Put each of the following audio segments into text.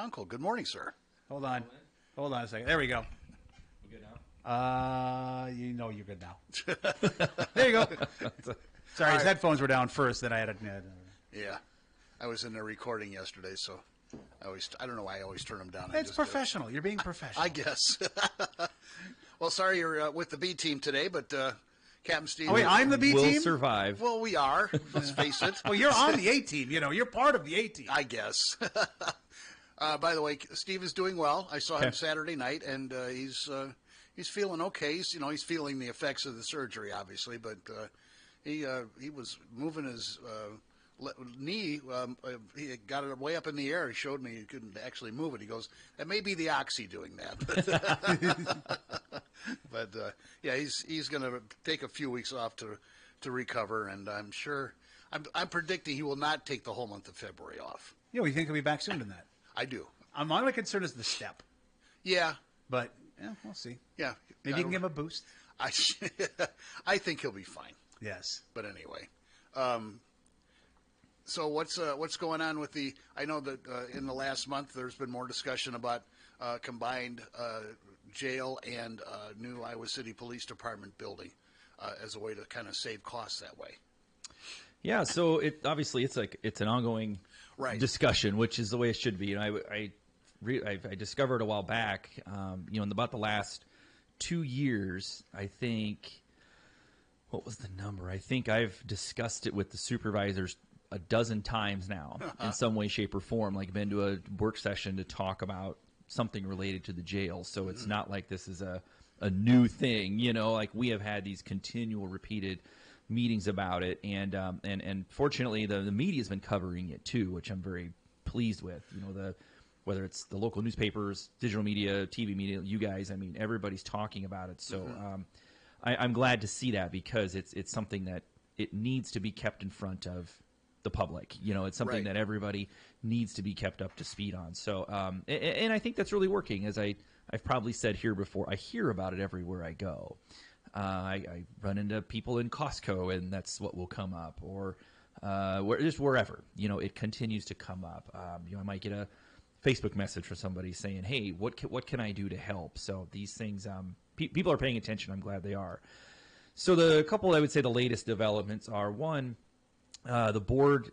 Kunkel. Good morning, sir. Hold on. Hold on a second. There we go. We good now? You know you're good now. There you go. Sorry, his headphones were down first, then I had a... Yeah. I was in there recording yesterday, so I don't know why I always turn them down. It's professional. You're being professional. I guess. Well, sorry you're with the B team today, but Captain Steve... Oh, wait, I'm the B We'll team? survive. Well, we are. Let's face it. Well, you're on the A team. You know, you're part of the A team. I guess. By the way, Steve is doing well. I saw him Saturday night, and he's feeling okay. He's feeling the effects of the surgery, obviously, but he was moving his knee. He got it way up in the air. He showed me he couldn't actually move it. He goes, "That may be the oxy doing that." But yeah, he's going to take a few weeks off to recover, and I'm sure. I'm predicting he will not take the whole month of February off. Yeah, we think he'll be back soon than that. I do. My only concern is the step. Yeah. But, yeah, we'll see. Yeah. Maybe you can give him a boost. I think he'll be fine. Yes. But anyway. So what's going on with the... I know that in the last month there's been more discussion about combined jail and new Iowa City Police Department building as a way to kind of save costs that way. Yeah, so obviously it's an ongoing discussion, which is the way it should be. I discovered a while back, in about the last 2 years, I think, what was the number? I think I've discussed it with the supervisors a dozen times now in some way, shape, or form, like been to a work session to talk about something related to the jail. So it's not like this is a new thing, like we have had these continual repeated meetings about it, and fortunately the media's been covering it too, which I'm very pleased with. Whether it's the local newspapers, digital media, TV media, you guys, I mean, everybody's talking about it. So I'm glad to see that, because it's something that it needs to be kept in front of the public. It's something that everybody needs to be kept up to speed on. So and I think that's really working. As I've probably said here before, I hear about it everywhere I go. I run into people in Costco, and that's what will come up, or just wherever. It continues to come up. I might get a Facebook message from somebody saying, "Hey, what can I do to help?" So these things, people are paying attention. I'm glad they are. So the couple, I would say, the latest developments are, one, the board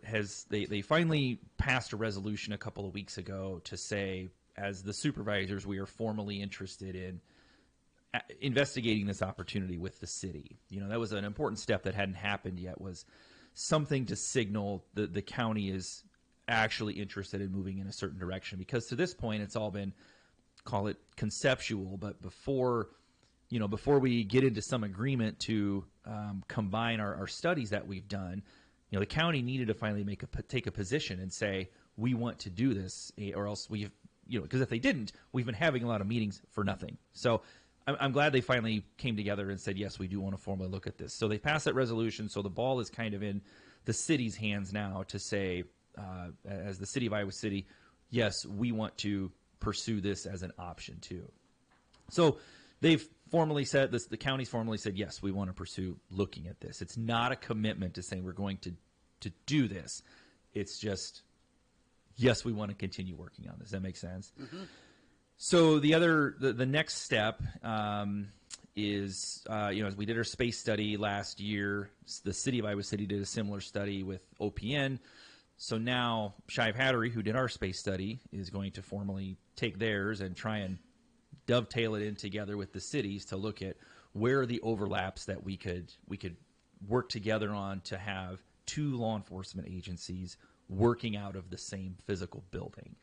they finally passed a resolution a couple of weeks ago to say, as the supervisors, we are formally interested in investigating this opportunity with the city. That was an important step that hadn't happened yet, was something to signal that the county is actually interested in moving in a certain direction. Because to this point, it's all been, call it conceptual, but before we get into some agreement to combine our studies that we've done, the county needed to finally take a position and say, we want to do this, or else because if they didn't, we've been having a lot of meetings for nothing. So I'm glad they finally came together and said, yes, we do want to formally look at this. So they passed that resolution. So the ball is kind of in the city's hands now to say, as the city of Iowa City, yes, we want to pursue this as an option too. So they've formally said this, the county's formally said, yes, we want to pursue looking at this. It's not a commitment to saying we're going to do this. It's just, yes, we want to continue working on this. That makes sense? Mm-hmm. So the next step is, as we did our space study last year, the city of Iowa City did a similar study with OPN. So now Shive Hattery, who did our space study, is going to formally take theirs and try and dovetail it in together with the cities to look at where are the overlaps that we could work together on to have two law enforcement agencies working out of the same physical building.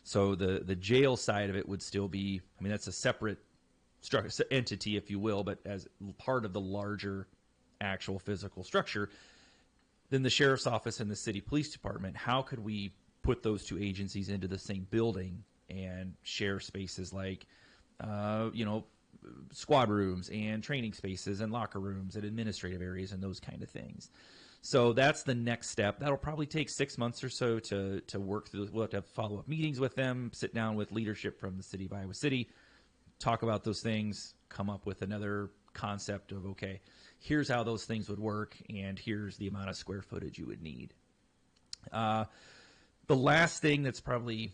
So the jail side of it would still be, that's a separate entity, if you will, but as part of the larger actual physical structure. Then the sheriff's office and the city police department, how could we put those two agencies into the same building and share spaces like, squad rooms and training spaces and locker rooms and administrative areas and those kind of things. So that's the next step. That'll probably take 6 months or so to work through. We'll have to have follow-up meetings with them, sit down with leadership from the city of Iowa City, talk about those things, come up with another concept of, okay, here's how those things would work, and here's the amount of square footage you would need. The last thing that's probably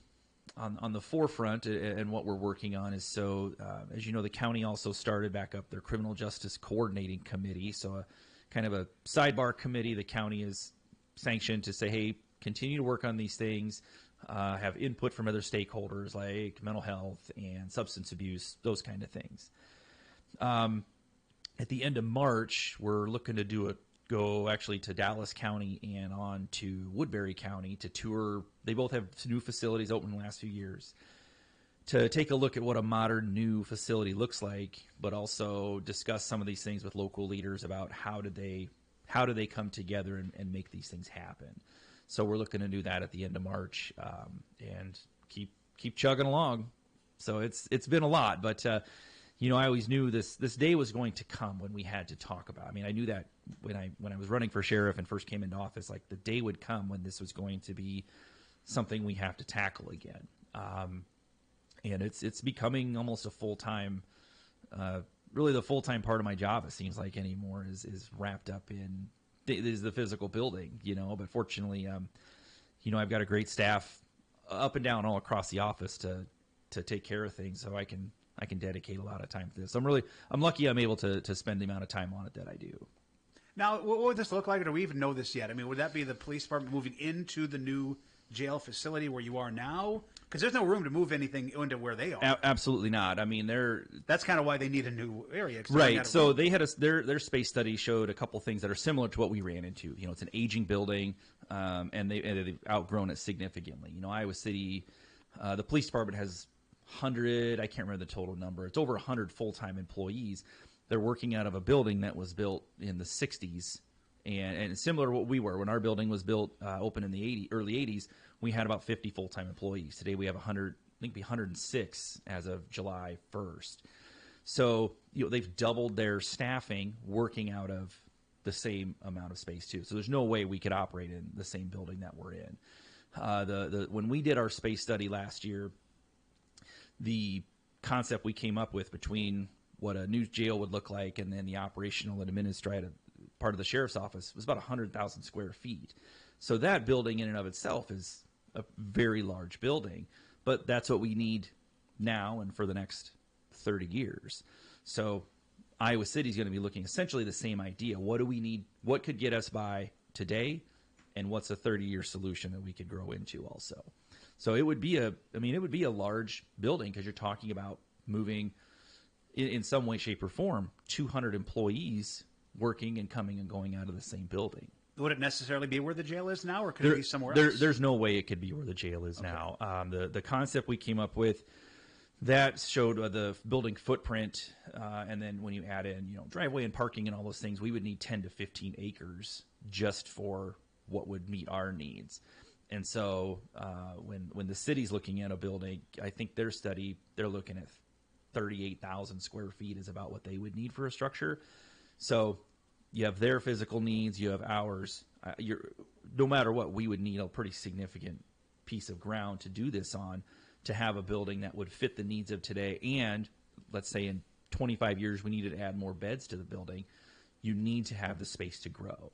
on the forefront, and what we're working on is, so as you know, the county also started back up their criminal justice coordinating committee. So a kind of a sidebar committee the county is sanctioned to say, hey, continue to work on these things, have input from other stakeholders like mental health and substance abuse, those kind of things. At the end of March, we're looking to go actually to Dallas County and on to Woodbury County to tour. They both have new facilities open in the last few years, to take a look at what a modern new facility looks like, but also discuss some of these things with local leaders about how do they come together and make these things happen. So we're looking to do that at the end of March, and keep chugging along. So it's been a lot, but I always knew this day was going to come when we had to talk about it. I mean, I knew that when I was running for sheriff and first came into office, like the day would come when this was going to be something we have to tackle again. And it's becoming almost a full-time, really the full-time part of my job, it seems like anymore, is wrapped up in the physical building, But fortunately, I've got a great staff up and down all across the office to take care of things, so I can dedicate a lot of time to this. I'm lucky I'm able to spend the amount of time on it that I do. Now, what would this look like, or do we even know this yet? I mean, would that be the police department moving into the new jail facility where you are now? Because there's no room to move anything into where they are. Absolutely not. I mean, that's kind of why they need a new area. Right. So they had their space study showed a couple things that are similar to what we ran into. It's an aging building, and they've outgrown it significantly. Iowa City, the police department has 100, I can't remember the total number. It's over 100 full-time employees. They're working out of a building that was built in the 60s, and similar to what we were. When our building was built, open in the early 80s, we had about 50 full-time employees. Today we have 100, I think 106 as of July 1st. So they've doubled their staffing working out of the same amount of space too. So there's no way we could operate in the same building that we're in. When we did our space study last year, the concept we came up with between what a new jail would look like and then the operational and administrative part of the sheriff's office was about 100,000 square feet. So that building in and of itself is a very large building, but that's what we need now and for the next 30 years. So Iowa City is going to be looking essentially the same idea. What do we need? What could get us by today? And what's a 30-year solution that we could grow into also? So it would be a large building, because you're talking about moving in some way, shape, or form 200 employees working and coming and going out of the same building. Would it necessarily be where the jail is now, or could it be somewhere else? There's no way it could be where the jail is now. The concept we came up with, that showed the building footprint, and then when you add in driveway and parking and all those things, we would need 10 to 15 acres just for what would meet our needs. And so when the city's looking at a building, I think their study, they're looking at 38,000 square feet is about what they would need for a structure. So you have their physical needs, you have ours. No matter what, we would need a pretty significant piece of ground to do this on, to have a building that would fit the needs of today. And let's say in 25 years we needed to add more beds to the building, you need to have the space to grow.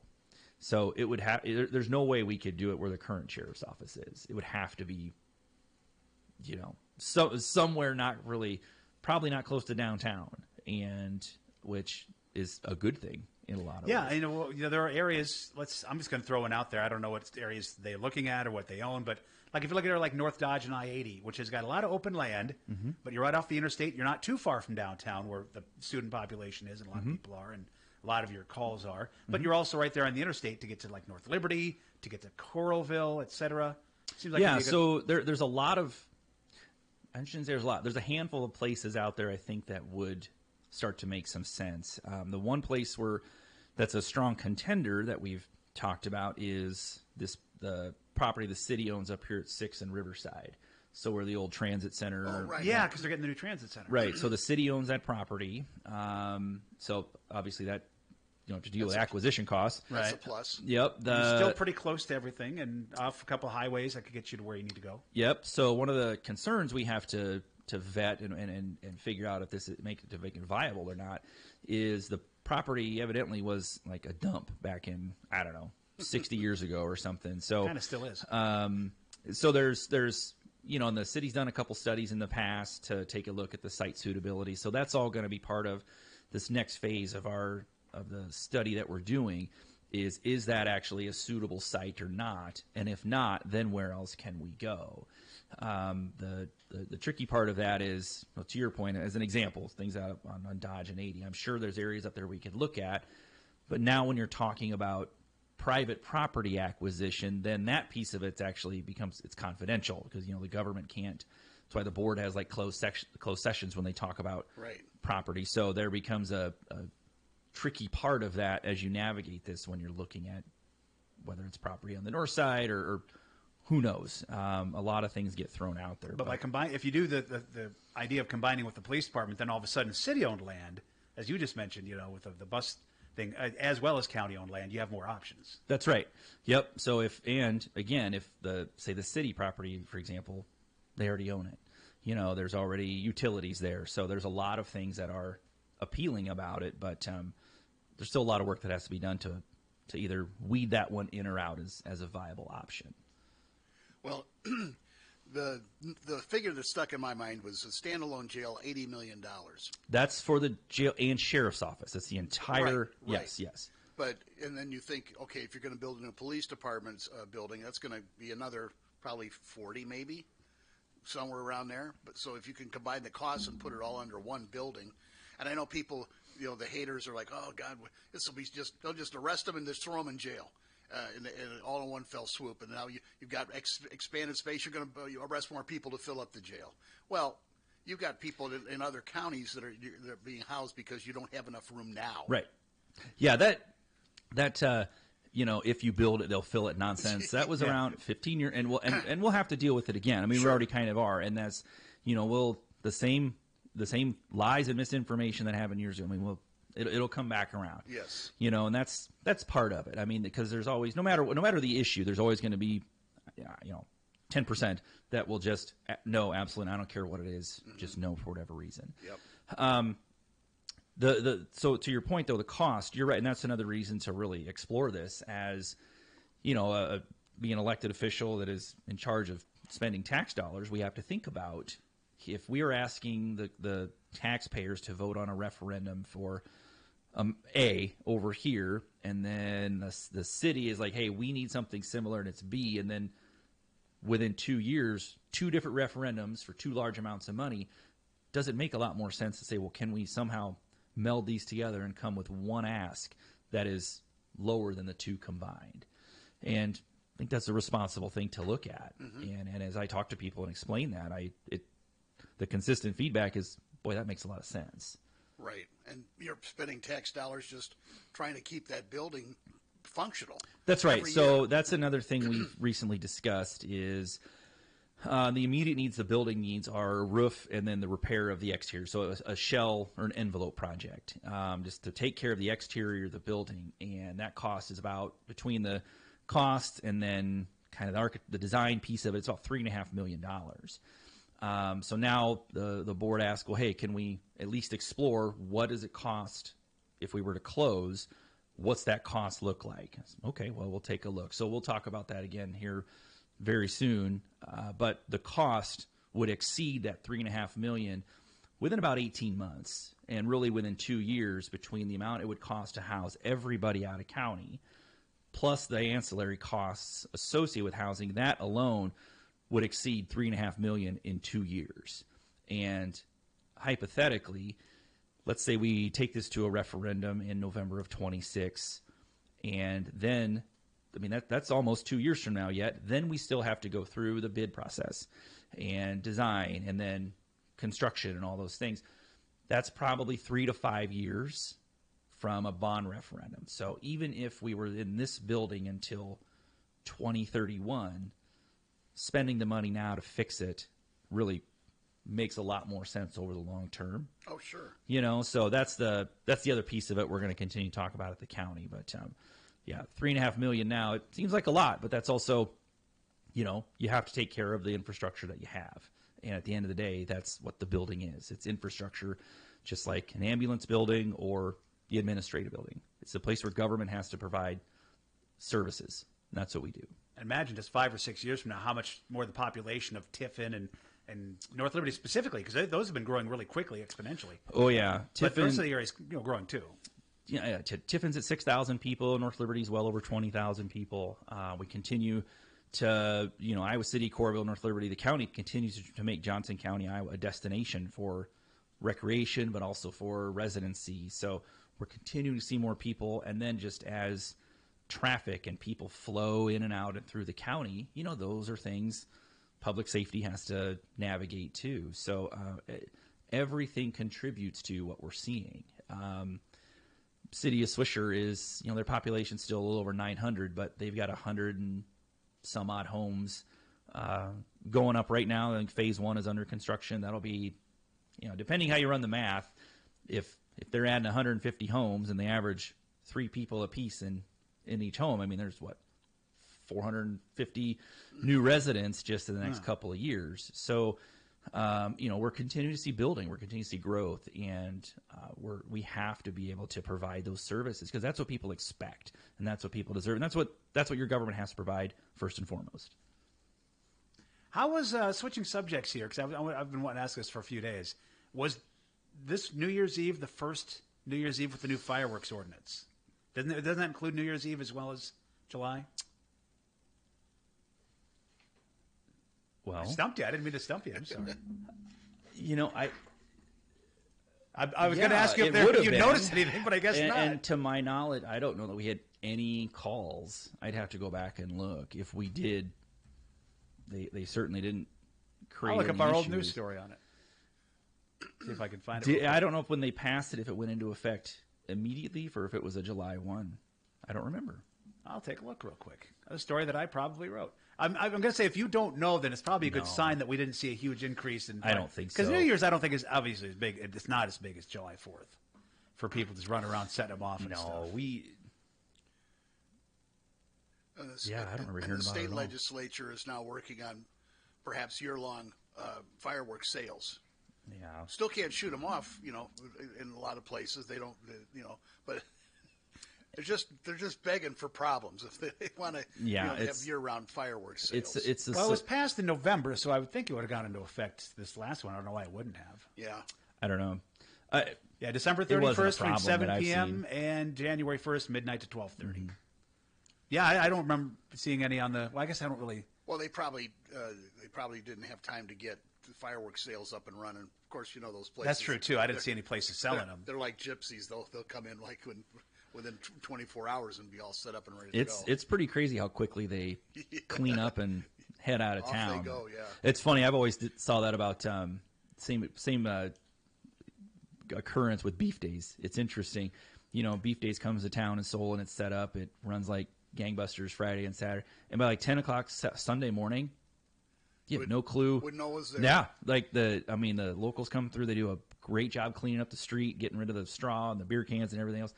So it would have. There's no way we could do it where the current sheriff's office is. It would have to be, somewhere not really, probably not close to downtown, and which is a good thing in a lot of ways. Yeah, there are areas. I'm just going to throw one out there. I don't know what areas they're looking at or what they own, but like if you look at it like North Dodge and I-80, which has got a lot of open land, but you're right off the interstate. You're not too far from downtown where the student population is, and a lot of people are, and a lot of your calls are, but you're also right there on the interstate to get to like North Liberty, to get to Coralville, etc. Seems like so there's a lot of, I shouldn't say there's a lot. There's a handful of places out there I think that would start to make some sense. The one place that's a strong contender that we've talked about is the property the city owns up here at 6th and Riverside. So where the old transit center. Oh, right. Yeah, because they're getting the new transit center. Right. So the city owns that property. So obviously that, to deal with acquisition costs. That's a plus. Yep. You're still pretty close to everything, and off a couple of highways that could get you to where you need to go. Yep. So one of the concerns we have to vet and figure out if this make it viable or not is the property evidently was like a dump back in, 60 years ago or something. So kind of still is. So there's and the city's done a couple studies in the past to take a look at the site suitability. So that's all going to be part of this next phase of the study that we're doing. Is that actually a suitable site or not? And if not, then where else can we go? The tricky part of that is, well, to your point, as an example, things out on Dodge and 80. I'm sure there's areas up there we could look at. But now when you're talking about private property acquisition, then that piece of it actually it's confidential because, the government can't. That's why the board has like closed sessions when they talk about property. So there becomes a tricky part of that as you navigate this when you're looking at whether it's property on the north side or who knows. A lot of things get thrown out there. But if you do the idea of combining with the police department, then all of a sudden city-owned land, as you just mentioned, with the bus thing, as well as county-owned land, you have more options. That's right. Yep. So if the city property, for example, they already own it. There's already utilities there. So there's a lot of things that are appealing about it, but there's still a lot of work that has to be done to either weed that one in or out as a viable option. Well, the figure that stuck in my mind was a standalone jail, $80 million. That's for the jail and sheriff's office. That's the entire. Right. Yes. And then you think, okay, if you're going to build a new police department building, that's going to be another probably 40 maybe, somewhere around there. But so if you can combine the costs and put it all under one building, and I know people, the haters are like, oh God, this will be they'll just arrest them and just throw them in jail. And all in one fell swoop, and now you've got expanded space. You're going to arrest more people to fill up the jail. Well, you've got people in other counties that are being housed because you don't have enough room now. Right. Yeah. That if you build it, they'll fill it nonsense. That was around 15 years, and we'll have to deal with it again. I mean, we already kind of are, and that's the same lies and misinformation that happened years ago. I mean, it'll come back around. Yes. And that's part of it. I mean, because there's always, no matter the issue, there's always going to be, 10% that will just, no, absolutely, I don't care what it is, just no for whatever reason. Yep. So to your point, though, the cost, you're right, and that's another reason to really explore this as, being an elected official that is in charge of spending tax dollars, we have to think about if we are asking the taxpayers to vote on a referendum for A over here, and then the city is like, hey, we need something similar, and it's B, and then within 2 years, 2 different referendums for 2 large amounts of money, does it make a lot more sense to say, well, can we somehow meld these together and come with one ask that is lower than the 2 combined? And I think that's a responsible thing to look at. And as I talk to people and explain that, the consistent feedback is, boy, that makes a lot of sense. Right. And you're spending tax dollars just trying to keep that building functional. That's right. So that's another thing we've recently discussed is the immediate needs the building needs are roof and then the repair of the exterior. So a shell or an envelope project, just to take care of the exterior of the building. And that cost is about, between the cost and then kind of the design piece of it, it's about $3.5 million. So now the board asked, well, hey, can we at least explore what does it cost if we were to close? What's that cost look like? Said, okay, well, we'll take a look. So we'll talk about that again here very soon. But the cost would exceed that $3.5 million within about 18 months, and really within 2 years between the amount it would cost to house everybody out of county, plus the ancillary costs associated with housing. That alone would exceed $3.5 million in 2 years. And hypothetically, let's say we take this to a referendum in November of 26, and then, I mean, that's almost 2 years from now yet. Then we still have to go through the bid process and design and then construction and all those things. That's probably 3 to 5 years from a bond referendum. So even if we were in this building until 2031, spending the money now to fix it really makes a lot more sense over the long term. Oh, sure. So that's the other piece of it we're going to continue to talk about at the county. But yeah, $3.5 million now, it seems like a lot, but that's also, you have to take care of the infrastructure that you have. And at the end of the day, that's what the building is. It's infrastructure, just like an ambulance building or the administrative building. It's a place where government has to provide services, and that's what we do. imagine just 5 or 6 years from now how much more the population of Tiffin and North Liberty specifically, because those have been growing really quickly, exponentially. Oh yeah, but the rest of the area is growing too. Yeah, Tiffin's at 6,000 people. North Liberty's well over 20,000 people. We continue to, Iowa City, Coralville, North Liberty, the county continues to make Johnson County, Iowa, a destination for recreation, but also for residency. So we're continuing to see more people, and then just as traffic and people flow in and out and through the county, those are things public safety has to navigate too. So everything contributes to what we're seeing. City of Swisher is, their population's still a little over 900, but they've got 100 and some odd homes going up right now. I think phase 1 is under construction. That'll be, depending how you run the math, if they're adding 150 homes and they average 3 people apiece in each home, I mean, there's 450 new residents just in the next couple of years. So, we're continuing to see building, we're continuing to see growth, and we have to be able to provide those services because that's what people expect, and that's what people deserve, and that's what your government has to provide first and foremost. How was switching subjects here? Because I've been wanting to ask this for a few days. Was this New Year's Eve the first New Year's Eve with the new fireworks ordinance? Doesn't that include New Year's Eve as well as July? Well, I stumped you. I didn't mean to stump you. I'm sorry. I was going to ask you if you noticed anything, but I guess not. And to my knowledge, I don't know that we had any calls. I'd have to go back and look. If we did, they certainly didn't create I'll look any up our issues. old news story on it. See if I can find it. I don't know if when they passed it, if it went into effect immediately or if it was a July 1. I don't remember. I'll take a look real quick. A story that I probably wrote. I'm going to say if you don't know, then it's probably a good sign that we didn't see a huge increase in. I don't think so. Because New Year's, I don't think is obviously as big. It's not as big as July 4th for people to just run around setting them off. And stuff. I don't remember hearing about it. The state at all. legislature is now working on perhaps year-long fireworks sales. Yeah. Still can't shoot them off, in a lot of places. They don't, but they're just begging for problems if they want to have year-round fireworks sales. It was passed in November, so I would think it would have gone into effect this last one. I don't know why it wouldn't have. Yeah. I don't know. December 31st from 7 p.m. and January 1st, midnight to 12:30. Mm-hmm. Yeah, I don't remember seeing any on the. Well, I guess I don't really. Well, they probably didn't have time to get the fireworks sales up and running. Of course, those places. That's true too. I didn't see any places selling them. They're like gypsies. They'll come in like within 24 hours and be all set up and ready to go. It's pretty crazy how quickly they clean up and head out of town. Off they go, yeah. It's funny. I've always saw that about same occurrence with Beef Days. It's interesting. Beef Days comes to town in Seoul and it's set up. It runs like gangbusters Friday and Saturday. And by like 10 o'clock Sunday morning, you have no clue. Wouldn't know was there. Yeah, like the locals come through. They do a great job cleaning up the street, getting rid of the straw and the beer cans and everything else.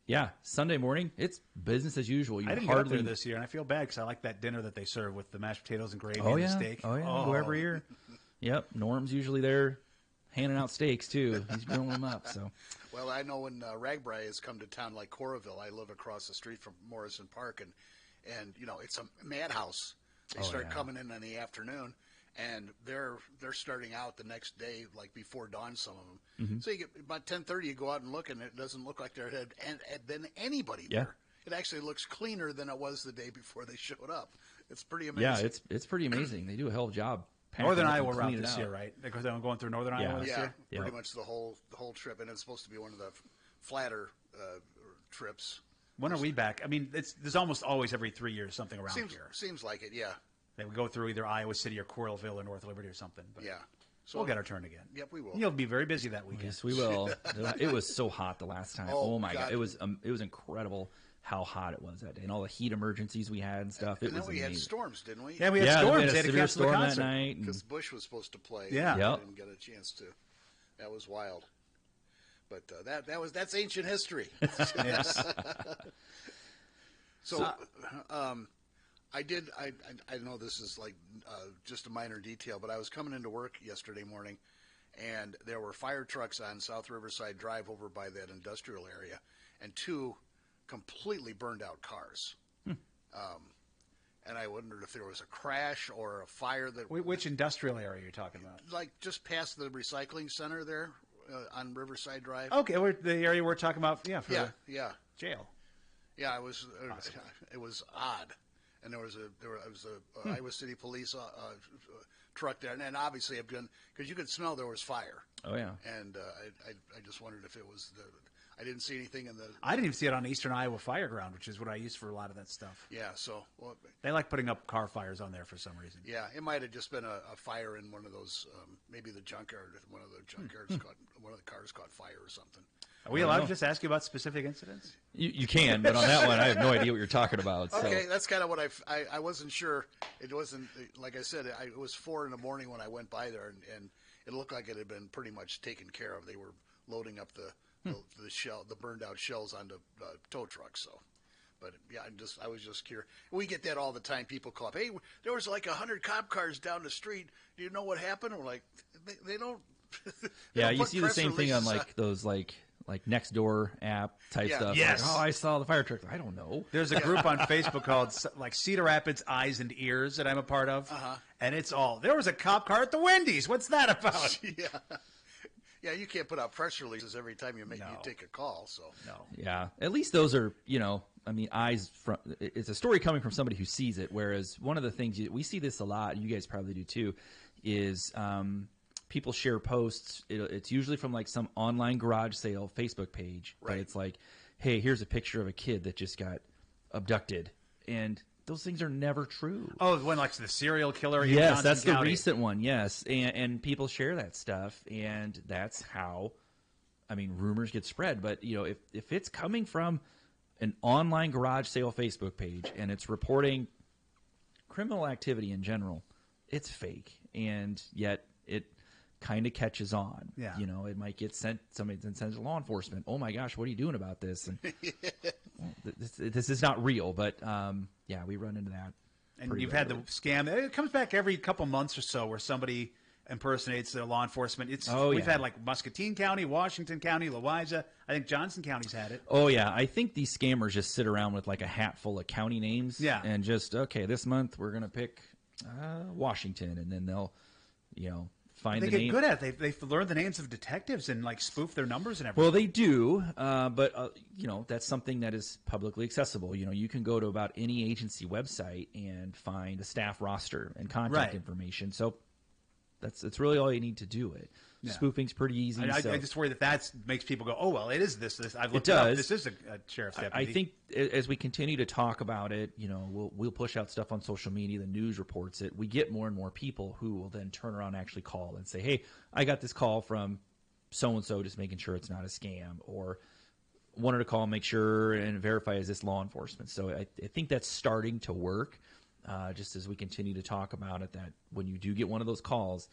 Yeah, Sunday morning, it's business as usual. I didn't get up there this year, and I feel bad because I like that dinner that they serve with the mashed potatoes and gravy and the steak. Oh, yeah. Go every year. Yep, Norm's usually there handing out steaks, too. He's grilling them up. So. Well, I know when Ragbri has come to town like Coralville, I live across the street from Morrison Park, and it's a madhouse. They start coming in the afternoon. And they're starting out the next day, like before dawn, some of them. Mm-hmm. So you get about 10:30, you go out and look, and it doesn't look like there had been anybody there. It actually looks cleaner than it was the day before they showed up. It's pretty amazing. Yeah, it's pretty amazing. They do a hell of a job. Northern Iowa route this year, right? Because I'm going through Northern Iowa this year. Yeah, pretty much the whole trip, and it's supposed to be one of the flatter trips. When are we back? I mean, there's almost always every 3 years something around here. Seems like it, yeah. They would go through either Iowa City or Coralville or North Liberty or something. But yeah. So we'll get our turn again. Yep, we will. You'll be very busy that weekend. Yes, we will. It was so hot the last time. Oh my God. It was incredible how hot it was that day and all the heat emergencies we had and stuff. And then we had storms, didn't we? Yeah, we had storms. We had a severe storm that night. Because Bush was supposed to play. Yeah. I didn't get a chance to. That was wild. But that's ancient history. Yes. So, I know this is like just a minor detail, but I was coming into work yesterday morning, and there were fire trucks on South Riverside Drive over by that industrial area, and 2 completely burned out cars. and I wondered if there was a crash or a fire that. Which industrial area are you talking about? Like just past the recycling center there on Riverside Drive. Okay, the area we're talking about. Yeah, for the jail. Yeah, it was odd, and there was a Iowa City Police truck there, and obviously I've been because you could smell there was fire. Oh yeah, and I just wondered if it was I didn't see anything in the. I didn't even see it on Eastern Iowa Fire Ground, which is what I use for a lot of that stuff. Yeah, so they like putting up car fires on there for some reason. Yeah, it might have just been a fire in one of those, maybe the junkyard. One of the junkyards one of the cars caught fire or something. Are we allowed to just ask you about specific incidents? You can, but on that one, I have no idea what you're talking about. So. Okay, that's kind of what I wasn't sure. It wasn't like I said. It was 4 a.m. when I went by there, and it looked like it had been pretty much taken care of. They were loading up the burned out shells onto tow trucks. So, but yeah, I was just curious. We get that all the time. People call up, hey, there was like 100 cop cars down the street. Do you know what happened? We're like, they don't. Yeah, you see the same thing on like those like Next Door app type stuff. Yes. Like, I saw the fire truck. I don't know. There's a group on Facebook called like Cedar Rapids Eyes and Ears that I'm a part of, and it's all there was a cop car at the Wendy's. What's that about? Yeah, you can't put out press releases every time you take a call. So no. Yeah, at least those are I mean, eyes from. It's a story coming from somebody who sees it. Whereas one of the things we see this a lot, you guys probably do too, is people share posts. It's usually from like some online garage sale Facebook page, right? But it's like, hey, here's a picture of a kid that just got abducted, and those things are never true. Oh, when like the serial killer. Yes, Johnson that's County. the recent one. Yes, and people share that stuff, and that's how, I mean, rumors get spread. But if it's coming from an online garage sale Facebook page and it's reporting criminal activity in general, it's fake, and yet it kind of catches on. Yeah. It might get sent. Somebody then sends to law enforcement. Oh my gosh, what are you doing about this? And well, this is not real, but yeah, we run into that. And you've had the scam. It comes back every couple months or so where somebody impersonates the law enforcement. We've had like Muscatine County, Washington County, Louisa. I think Johnson County's had it. Oh yeah, I think these scammers just sit around with like a hat full of county names. Yeah. And just this month we're gonna pick Washington, and then they'll find the name. They get good at it. They've learned the names of detectives and like spoof their numbers and everything. Well, they do, but that's something that is publicly accessible. You can go to about any agency website and find a staff roster and contact information. So that's really all you need to do it. Yeah. Spoofing's pretty easy. I just worry that makes people go, oh, well, it is this. I've looked it up. does. This is a sheriff's deputy. I think as we continue to talk about it, we'll push out stuff on social media. The news reports it. We get more and more people who will then turn around and actually call and say, hey, I got this call from so-and-so, just making sure it's not a scam, or wanted to call and make sure and verify is this law enforcement. So I think that's starting to work, just as we continue to talk about it, that when you do get one of those calls,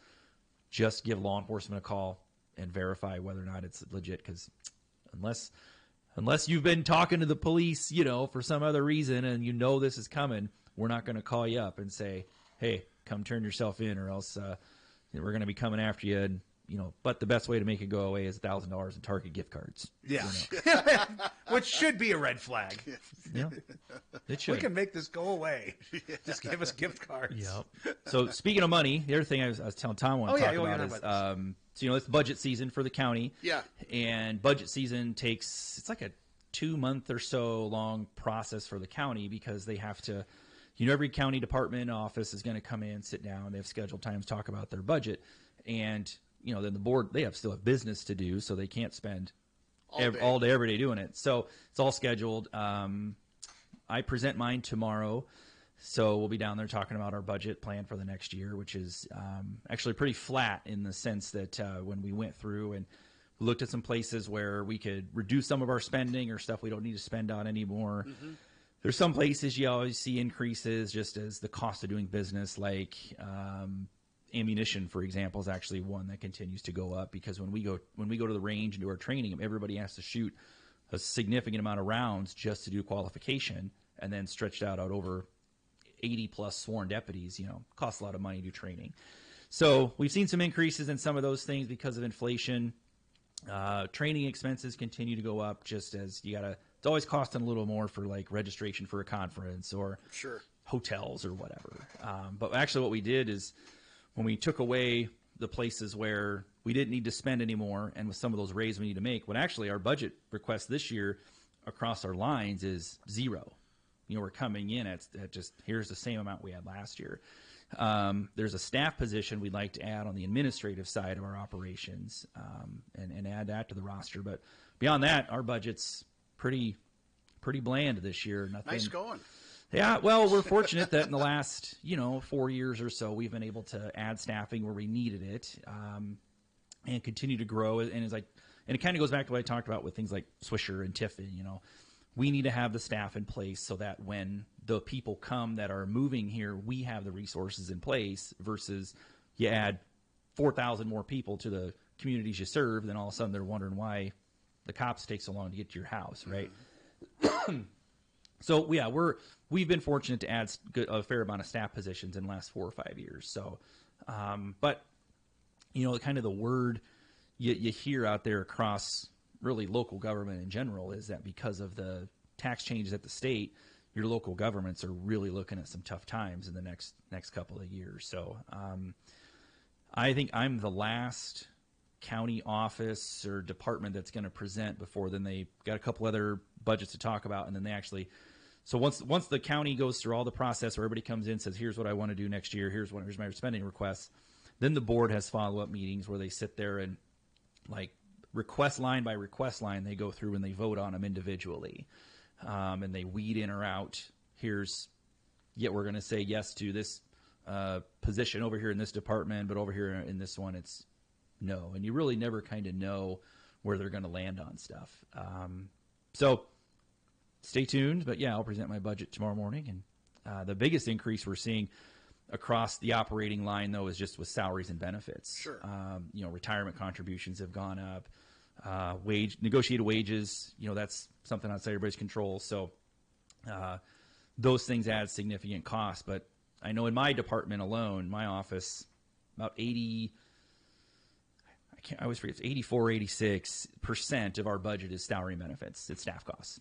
just give law enforcement a call and verify whether or not it's legit, because unless you've been talking to the police, for some other reason, and this is coming, we're not going to call you up and say, hey, come turn yourself in, or else we're going to be coming after you. And but the best way to make it go away is $1,000 in Target gift cards. Yeah, which should be a red flag. Yeah, it should. We can make this go away. Just give us gift cards. Yep. So speaking of money, the other thing I was telling Tom I want to talk about is it's budget season for the county. Yeah. And budget season it's like a 2-month or so long process for the county, because they have to, every county department office is going to come in, sit down, they have scheduled times, talk about their budget, and then the board, they still have business to do, so they can't spend all day, every day doing it. So it's all scheduled. I present mine tomorrow, so we'll be down there talking about our budget plan for the next year, which is actually pretty flat in the sense that when we went through and looked at some places where we could reduce some of our spending or stuff we don't need to spend on anymore. Mm-hmm. There's some places you always see increases just as the cost of doing business, like ammunition, for example, is actually one that continues to go up, because when we go to the range and do our training, everybody has to shoot a significant amount of rounds just to do qualification, and then stretched out over 80 plus sworn deputies. Costs a lot of money to do training. So we've seen some increases in some of those things because of inflation. Training expenses continue to go up, just as it's always costing a little more for like registration for a conference, or sure. hotels or whatever. But actually what we did is when we took away the places where we didn't need to spend anymore, and with some of those raises we need to make, when actually our budget request this year across our lines is zero. We're coming in at just, here's the same amount we had last year. There's a staff position we'd like to add on the administrative side of our operations, and add that to the roster. But beyond that, our budget's pretty bland this year. Nothing. Nice going. Yeah, well, we're fortunate that in the last 4 years or so, we've been able to add staffing where we needed it, and continue to grow. And it kind of goes back to what I talked about with things like Swisher and Tiffin. We need to have the staff in place so that when the people come that are moving here, we have the resources in place, versus you add 4,000 more people to the communities you serve, then all of a sudden they're wondering why the cops take so long to get to your house, right? So yeah, we've been fortunate to add a fair amount of staff positions in the last 4 or 5 years. So, but kind of the word you hear out there across really local government in general is that because of the tax changes at the state, your local governments are really looking at some tough times in the next couple of years. So I think I'm the last county office or department that's going to present before then they got a couple other budgets to talk about, and then they actually. So once the county goes through all the process where everybody comes in, says, here's what I want to do next year, here's my spending requests, then the board has follow-up meetings where they sit there and request line by request line, they go through and they vote on them individually. And they weed in or out. We're going to say yes to this position over here in this department, but over here in this one, it's no. And you really never kind of know where they're going to land on stuff. So stay tuned. But yeah, I'll present my budget tomorrow morning. And the biggest increase we're seeing across the operating line, though, is just with salaries and benefits. Sure. Retirement contributions have gone up. Negotiated wages, that's something outside everybody's control. So those things add significant cost. But I know in my department alone, my office, about 84, 86% of our budget is salary and benefits. It's staff costs.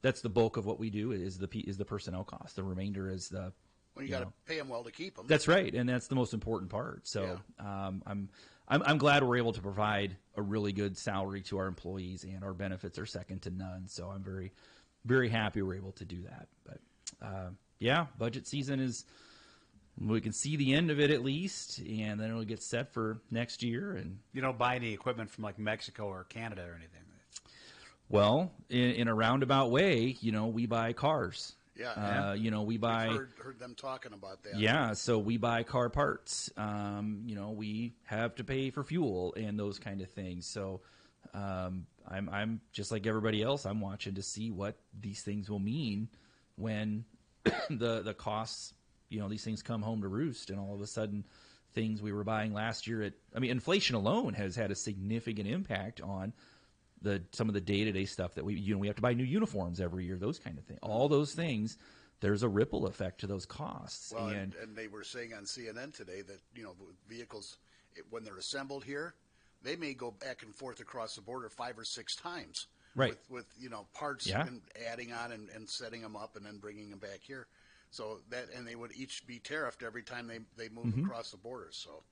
That's the bulk of what we do is the personnel cost. The remainder is the. Well, you got to pay them well to keep them. That's right, and that's the most important part. So yeah. I'm glad we're able to provide a really good salary to our employees, and our benefits are second to none. So I'm very, very happy we're able to do that. But yeah, budget season is. We can see the end of it at least, and then it'll get set for next year. And you don't buy any equipment from Mexico or Canada or anything. Well, in a roundabout way, we buy cars. Yeah. We buy. I've heard them talking about that. Yeah, so we buy car parts. We have to pay for fuel and those kind of things. So I'm just like everybody else. I'm watching to see what these things will mean when the costs. These things come home to roost, and all of a sudden, things we were buying last year inflation alone has had a significant impact on some of the day-to-day stuff that we have to buy new uniforms every year, those kind of things. All those things, there's a ripple effect to those costs. Well, and they were saying on CNN today that, vehicles, when they're assembled here, they may go back and forth across the border 5 or 6 times. Right. With parts and adding on and setting them up and then bringing them back here. So and they would each be tariffed every time they move across the border. So,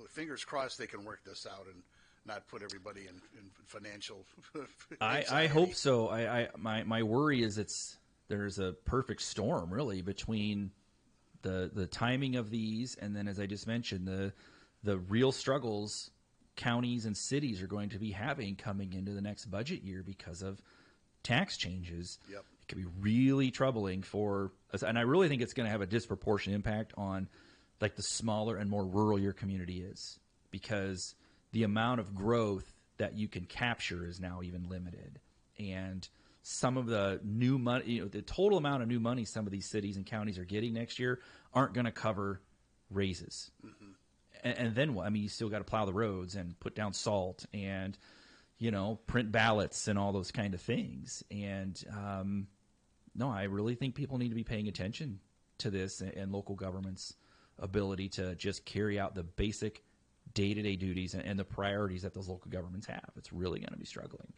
fingers crossed they can work this out and not put everybody in financial. I hope so. My worry is there's a perfect storm really between the timing of these, and then, as I just mentioned, the real struggles counties and cities are going to be having coming into the next budget year because of tax changes. Yep. Could be really troubling for us, and I really think it's going to have a disproportionate impact on the smaller and more rural your community is, because the amount of growth that you can capture is now even limited, and some of the new money, the total amount of new money some of these cities and counties are getting next year aren't going to cover raises. Mm-hmm. And then what? You still got to plow the roads and put down salt and print ballots and all those kind of things. And no, I really think people need to be paying attention to this and local government's ability to just carry out the basic day-to-day duties and the priorities that those local governments have. It's really going to be struggling.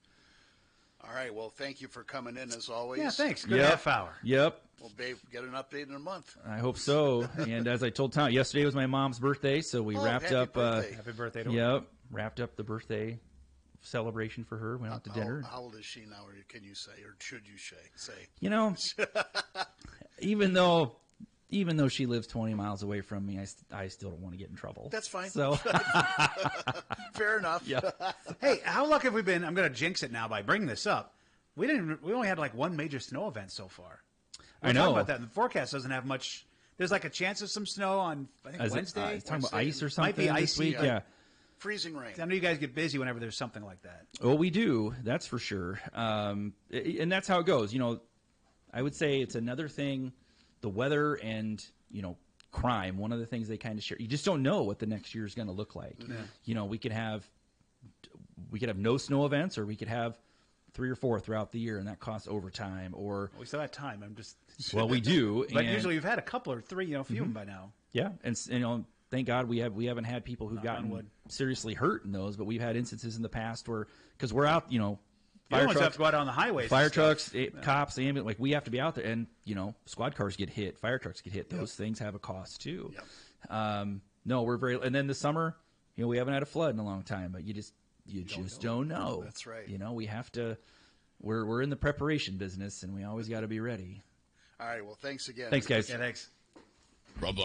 All right. Well, thank you for coming in as always. Yeah, thanks. Good half hour. Yep. Well, babe, get an update in a month. I hope so. And as I told Tom, yesterday was my mom's birthday, so we wrapped up. Happy birthday to her. Yep. Wrapped up the birthday celebration for her. Went out to dinner. How old is she now, or can you say, or should you say? You know, even though she lives 20 miles away from me, I still don't want to get in trouble. That's fine. So fair enough. Yeah. Hey, how lucky have we been? I'm going to jinx it now by bringing this up. We only had like one major snow event so far. I know about that. The forecast doesn't have much. There's like a chance of some snow on Wednesday. Talking about ice or something. Might be icy this week. Yeah. Freezing rain. I know you guys get busy whenever there's something like that. Well, we do. That's for sure. And that's how it goes. You know, I would say it's another thing. The weather and crime. One of the things they kind of share. You just don't know what the next year is going to look like. Yeah. You know, we could have no snow events, or we could have 3 or 4 throughout the year, and that costs overtime. Or we still have time. I'm just well, we do. But usually we've had a couple or 3, a few of them by now. Yeah, and thank God we haven't had people who've gotten seriously hurt in those, but we've had instances in the past where, because we're out, fire trucks have to go out on the highways. Fire trucks, cops, ambulance, like we have to be out there, and squad cars get hit, fire trucks get hit. Those things have a cost too. Yep. No, we're very, and then the summer, we haven't had a flood in a long time, but you just don't know. That's right. We have to. We're in the preparation business, and we always got to be ready. All right. Well, thanks again. Thanks, guys. Yeah, thanks. From the